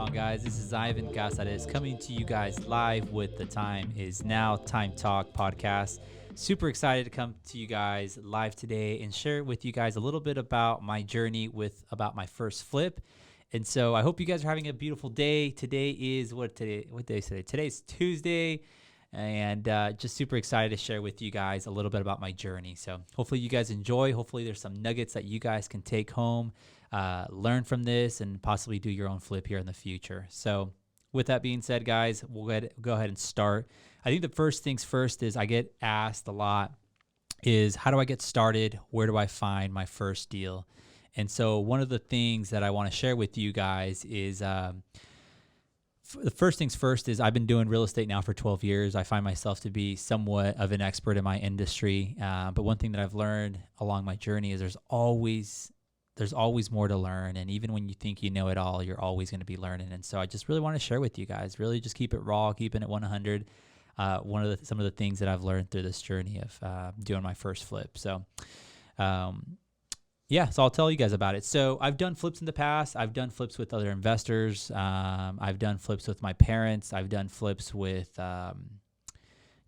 on, guys? This is Ivan Casares coming to you guys live with the Time Is Now Time Talk podcast. Super excited to come to you guys live today and share with you guys a little bit about my journey about my first flip. And so I hope you guys are having a beautiful day. Today is what day is today? Today's Tuesday. And just super excited to share with you guys a little bit about my journey. So hopefully you guys enjoy. Hopefully there's some nuggets that you guys can take home, learn from this, and possibly do your own flip here in the future. So with that being said, guys, we'll go ahead and start. I think the first things first is I get asked a lot is how do I get started? Where do I find my first deal? And so one of the things that I want to share with you guys is the first things first is I've been doing real estate now for 12 years. I find myself to be somewhat of an expert in my industry. But one thing that I've learned along my journey is there's always more to learn. And even when you think you know it all, you're always going to be learning. And so I just really want to share with you guys, really just keep it raw, keeping it 100. Some of the things that I've learned through this journey of doing my first flip. So, so I'll tell you guys about it. So I've done flips in the past. I've done flips with other investors. I've done flips with my parents. I've done flips with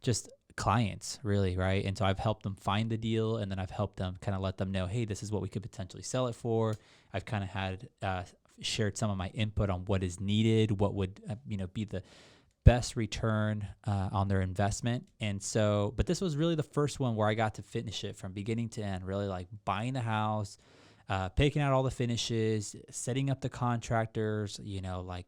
just clients, really, right? And so I've helped them find the deal, and then I've helped them kind of let them know, hey, this is what we could potentially sell it for. I've kind of had shared some of my input on what is needed, what would be the best return on their investment. And so, but this was really the first one where I got to finish it from beginning to end, really like buying the house, picking out all the finishes, setting up the contractors, like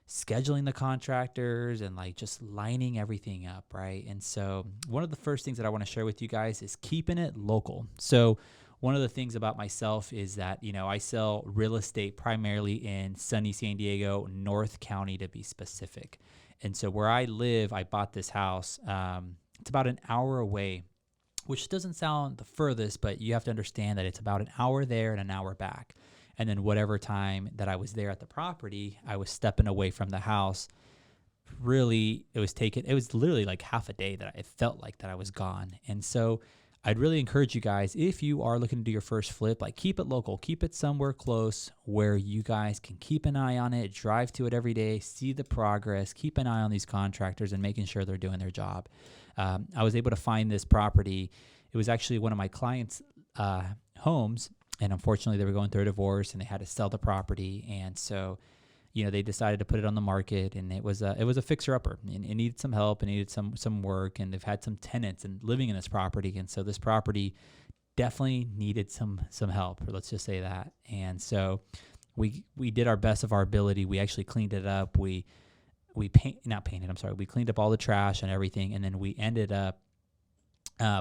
scheduling the contractors and like just lining everything up, right? And so one of the first things that I want to share with you guys is keeping it local. So one of the things about myself is that, I sell real estate primarily in sunny San Diego, North County to be specific. And so where I live, I bought this house. It's about an hour away, which doesn't sound the furthest, but you have to understand that it's about an hour there and an hour back. And then whatever time that I was there at the property, I was stepping away from the house. Really, it was literally like half a day that it felt like that I was gone. And so I'd really encourage you guys, if you are looking to do your first flip, like keep it local, keep it somewhere close where you guys can keep an eye on it, drive to it every day, see the progress, keep an eye on these contractors and making sure they're doing their job. I was able to find this property. It was actually one of my clients' homes, and unfortunately they were going through a divorce and they had to sell the property. And so they decided to put it on the market, and it was a fixer-upper. And it needed some help, and needed some work, and they've had some tenants and living in this property, and so this property definitely needed some help, or let's just say that. And so we did our best of our ability. We actually cleaned it up. We cleaned up all the trash and everything, and then we ended up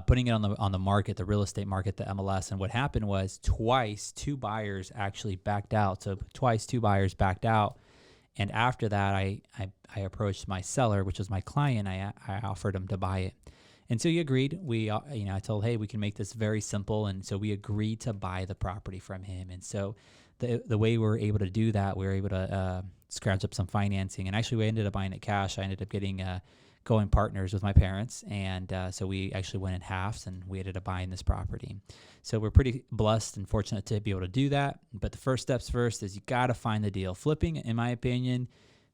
putting it on the market, the real estate market, the MLS. And what happened was twice two buyers actually backed out. So twice two buyers backed out. And after that, I approached my seller, which was my client. I offered him to buy it. And so he agreed. I told, hey, we can make this very simple. And so we agreed to buy the property from him. And so the way we were able to do that, we were able to scratch up some financing. And actually, we ended up buying it cash. I ended up getting going partners with my parents. And so we actually went in halves, and we ended up buying this property. So we're pretty blessed and fortunate to be able to do that. But the first steps first is you got to find the deal. Flipping, in my opinion,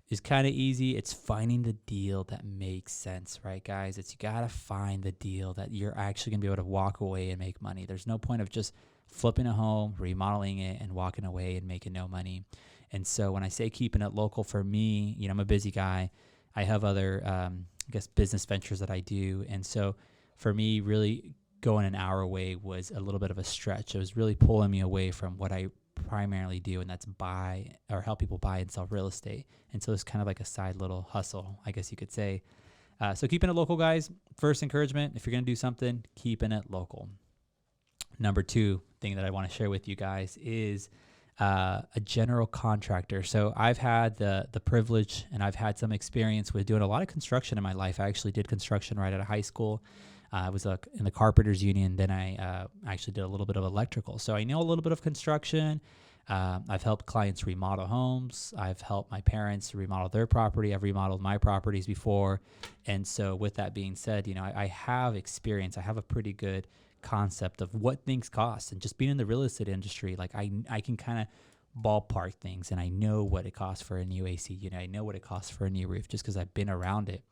is kind of easy. It's finding the deal that makes sense, right, guys? You got to find the deal that you're actually going to be able to walk away and make money. There's no point of just flipping a home, remodeling it, and walking away and making no money. And so when I say keeping it local, for me, I'm a busy guy. I have other, business ventures that I do. And so for me, really going an hour away was a little bit of a stretch. It was really pulling me away from what I primarily do, and that's buy or help people buy and sell real estate. And so it's kind of like a side little hustle, I guess you could say. So keeping it local, guys. First encouragement, if you're going to do something, keeping it local. Number two thing that I want to share with you guys is a general contractor. So I've had the privilege, and I've had some experience with doing a lot of construction in my life. I actually did construction right out of high school. I was in the Carpenters Union. Then I actually did a little bit of electrical. So I know a little bit of construction. I've helped clients remodel homes. I've helped my parents remodel their property. I've remodeled my properties before. And so with that being said, I have experience. I have a pretty good concept of what things cost, and just being in the real estate industry, like I can kind of ballpark things, and I know what it costs for a new AC unit. I know what it costs for a new roof just because I've been around it.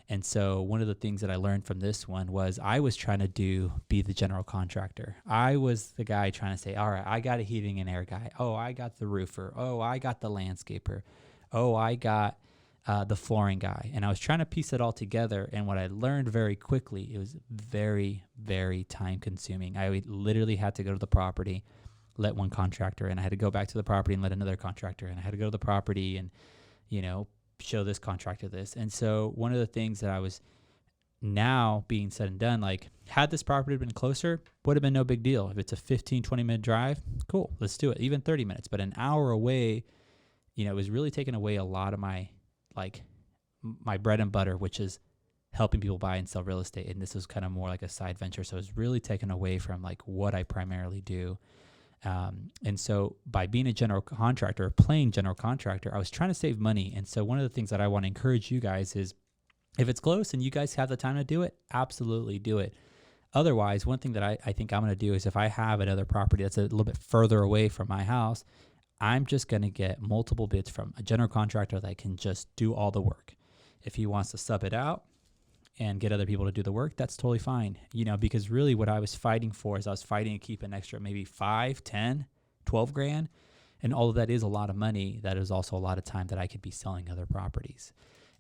And so one of the things that I learned from this one was I was trying to be the general contractor. I was the guy trying to say, all right, I got a heating and air guy. Oh, I got the roofer. Oh, I got the landscaper. Oh, I got the flooring guy. And I was trying to piece it all together. And what I learned very quickly, it was very, very time consuming. Literally had to go to the property, let one contractor in. I had to go back to the property and let another contractor in. I had to go to the property and, show this contractor this. And so one of the things that I was now being said and done, like had this property been closer, would have been no big deal. If it's a 15, 20-minute drive, cool, let's do it. Even 30 minutes, but an hour away, it was really taking away a lot of my bread and butter, which is helping people buy and sell real estate. And this was kind of more like a side venture. So it was really taken away from like what I primarily do. And so by being a general contractor, or plain general contractor, I was trying to save money. And so one of the things that I want to encourage you guys is if it's close and you guys have the time to do it, absolutely do it. Otherwise, one thing that I think I'm going to do is if I have another property that's a little bit further away from my house, I'm just going to get multiple bids from a general contractor that can just do all the work. If he wants to sub it out and get other people to do the work, that's totally fine. Because really what I was fighting for is I was fighting to keep an extra maybe 5, 10, 12 grand. And all of that is a lot of money. That is also a lot of time that I could be selling other properties.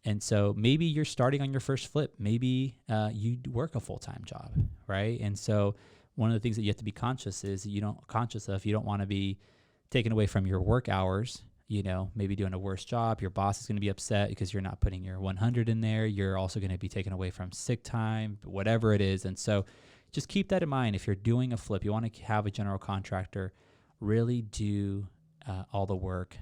And so maybe you're starting on your first flip. Maybe you work a full-time job, right? And so one of the things that you have to be conscious is you don't want to be taken away from your work hours, maybe doing a worse job. Your boss is going to be upset because you're not putting your 100 in there. You're also going to be taken away from sick time, whatever it is. And so just keep that in mind. If you're doing a flip, you want to have a general contractor really do all the work,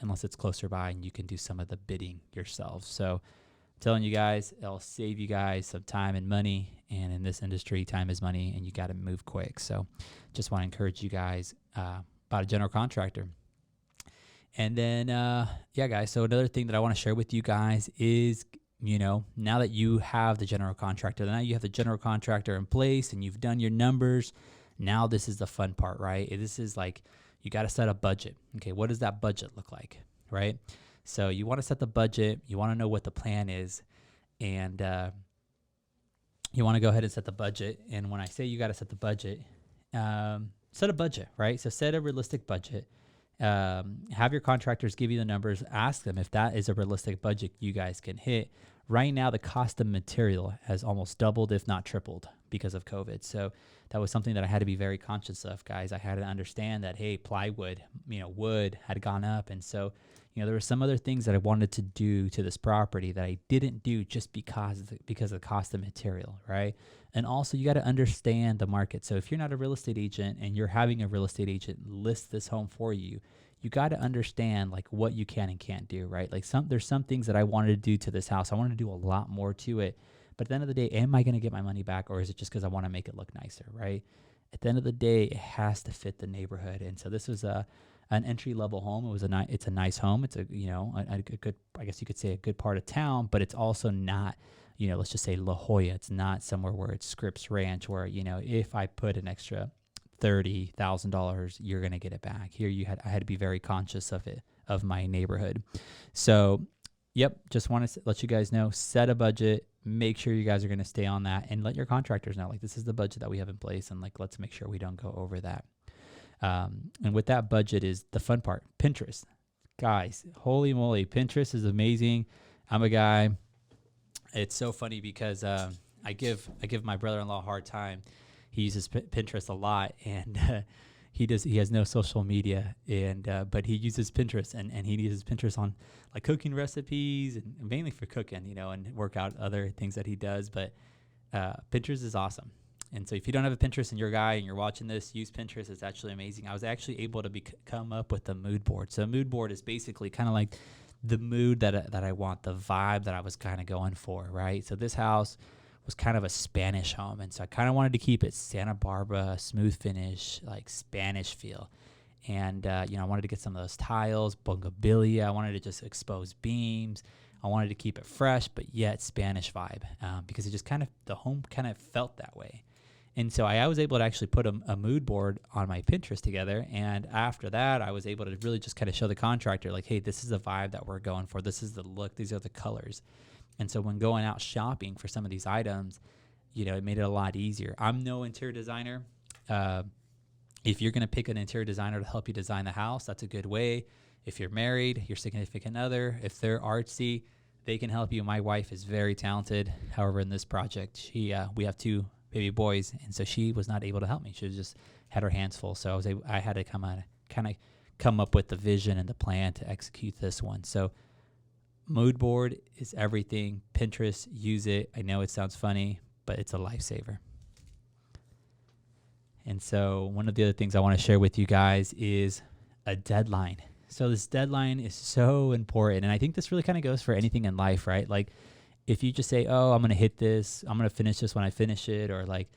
unless it's closer by and you can do some of the bidding yourself. So I'm telling you guys, it'll save you guys some time and money. And in this industry, time is money and you got to move quick. So just want to encourage you guys about a general contractor. And then, guys, so another thing that I want to share with you guys is, now that you have the general contractor, now you have the general contractor in place and you've done your numbers. Now this is the fun part, right? This is like, you got to set a budget. Okay, what does that budget look like, right? So you want to set the budget. You want to know what the plan is. And you want to go ahead and set the budget. And when I say you got to set the budget, set a budget, right? So set a realistic budget. Have your contractors give you the numbers. Ask them if that is a realistic budget you guys can hit. Right now, the cost of material has almost doubled, if not tripled, because of COVID. So that was something that I had to be very conscious of, guys. I had to understand that, hey, plywood, wood had gone up. And so, there were some other things that I wanted to do to this property that I didn't do just because of the cost of material, right? And also, you got to understand the market. So if you're not a real estate agent and you're having a real estate agent list this home for you, you got to understand like what you can and can't do, right? Like there's some things that I wanted to do to this house. I wanted to do a lot more to it. But at the end of the day, am I going to get my money back, or is it just because I want to make it look nicer, right? At the end of the day, it has to fit the neighborhood. And so this was an entry-level home. It's a nice home. It's a good, I guess you could say, a good part of town, but it's also not, let's just say La Jolla. It's not somewhere where it's Scripps Ranch, where if I put an extra $30,000, you're going to get it back. Here I had to be very conscious of my neighborhood. So, just want to let you guys know, set a budget, make sure you guys are going to stay on that, and let your contractors know, like, this is the budget that we have in place, and like, let's make sure we don't go over that. And with that budget is the fun part, Pinterest. Guys, holy moly, Pinterest is amazing. I'm a guy. It's so funny because I give my brother-in-law a hard time. He uses Pinterest a lot, and he has no social media, but he uses Pinterest, and he uses Pinterest on like cooking recipes and mainly for cooking, and work out other things that he does. But Pinterest is awesome. And so if you don't have a Pinterest and you're a guy and you're watching this, use Pinterest. It's actually amazing. I was actually able to come up with a mood board. So a mood board is basically kind of like the mood that I want, the vibe that I was kind of going for, right? So this house was kind of a Spanish home. And so I kind of wanted to keep it Santa Barbara, smooth finish, like Spanish feel. And, I wanted to get some of those tiles, bougainvillea. I wanted to just expose beams. I wanted to keep it fresh, but yet Spanish vibe, because it just the home kind of felt that way. And so I was able to actually put a mood board on my Pinterest together. And after that, I was able to really just kind of show the contractor, like, hey, this is the vibe that we're going for. This is the look. These are the colors. And so when going out shopping for some of these items, it made it a lot easier. I'm no interior designer. If you're going to pick an interior designer to help you design the house, that's a good way. If you're married, your significant other, if they're artsy, they can help you. My wife is very talented. However, in this project, we have 2 baby boys, and so she was not able to help me. She just had her hands full. So I had to come up with the vision and the plan to execute this one. So mood board is everything. Pinterest, use it. I know it sounds funny, but it's a lifesaver. And so one of the other things I want to share with you guys is a deadline. So this deadline is so important. And I think this really kind of goes for anything in life, right? Like if you just say, oh, I'm going to hit this, I'm going to finish this when I finish it, or like,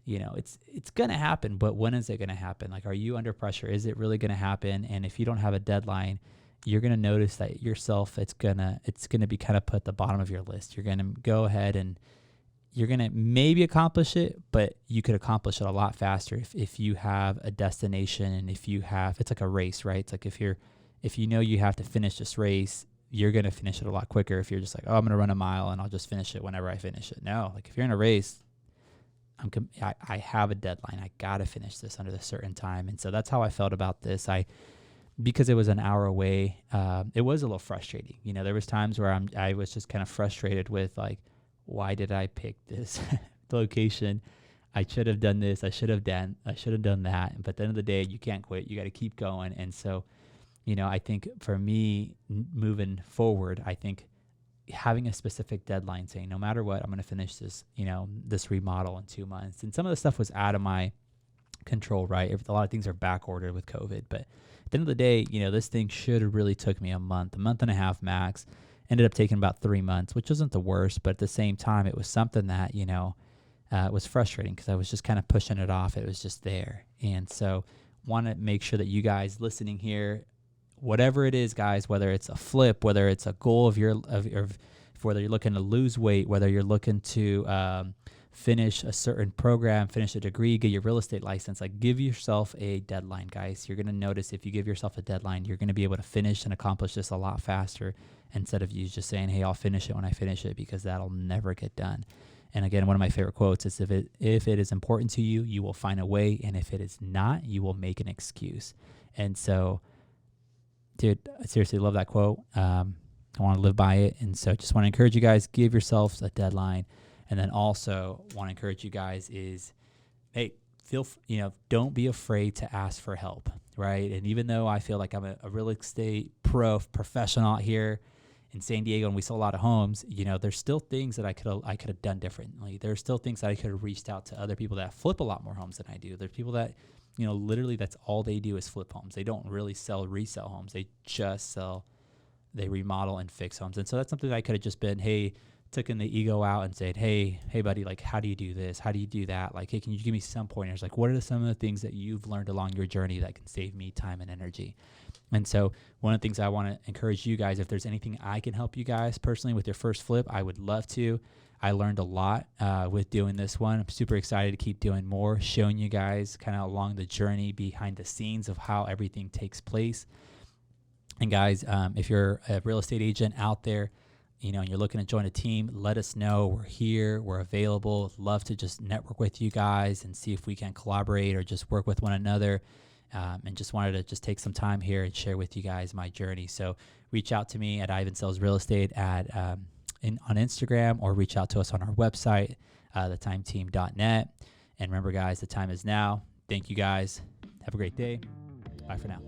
it's going to happen, but when is it going to happen? Like, are you under pressure? Is it really going to happen? And if you don't have a deadline, you're going to notice that yourself, it's going to be kind of put at the bottom of your list. You're going to go ahead and you're going to maybe accomplish it, but you could accomplish it a lot faster if you have a destination, and it's like a race, right? It's like if you know you have to finish this race, you're going to finish it a lot quicker. If you're just like, oh, I'm going to run a mile and I'll just finish it whenever I finish it. No, like if you're in a race, I have a deadline. I got to finish this under a certain time. And so that's how I felt about this. Because it was an hour away, it was a little frustrating. There was times where I was just kind of frustrated with like, why did I pick this location? I should have done this. I should have done that. But at the end of the day, you can't quit. You got to keep going. And so, I think for me moving forward, I think having a specific deadline, saying no matter what, I'm going to finish this, this remodel in 2 months. And some of the stuff was out of my control, right? A lot of things are back ordered with COVID. But at the end of the day, this thing should have really took me a month and a half max. Ended up taking about 3 months, which wasn't the worst, but at the same time, it was something that, was frustrating because I was just kind of pushing it off. It was just there. And so want to make sure that you guys listening here, whatever it is, guys, whether it's a flip, whether it's a goal of whether you're looking to lose weight, whether you're looking to finish a certain program, finish a degree, get your real estate license, like give yourself a deadline, guys. You're going to notice if you give yourself a deadline, you're going to be able to finish and accomplish this a lot faster instead of you just saying, hey, I'll finish it when I finish it, because that'll never get done. And again, one of my favorite quotes is if it is important to you, you will find a way. And if it is not, you will make an excuse. And so, dude, I seriously love that quote. I want to live by it. And so just want to encourage you guys, give yourselves a deadline. And then also want to encourage you guys is, hey, don't be afraid to ask for help, right? And even though I feel like I'm a real estate professional out here in San Diego, and we sell a lot of homes, there's still things that I could have done differently. There's still things that I could have reached out to other people that flip a lot more homes than I do. There's people that, literally that's all they do is flip homes. They don't really sell resale homes. They remodel and fix homes. And so that's something that I could have just been, hey, taken the ego out and said, hey buddy, like, how do you do this? How do you do that? Like, hey, can you give me some pointers? Like, what are some of the things that you've learned along your journey that can save me time and energy? And so one of the things I want to encourage you guys, if there's anything I can help you guys personally with your first flip, I would love to. I learned a lot with doing this one. I'm super excited to keep doing more, showing you guys kind of along the journey behind the scenes of how everything takes place. And guys, if you're a real estate agent out there, and you're looking to join a team, let us know. We're here. We're available. Love to just network with you guys and see if we can collaborate or just work with one another. And just wanted to just take some time here and share with you guys my journey. So reach out to me at Ivan Sells Real Estate on Instagram, or reach out to us on our website, thetimeteam.net. And remember, guys, the time is now. Thank you, guys. Have a great day. Bye for now.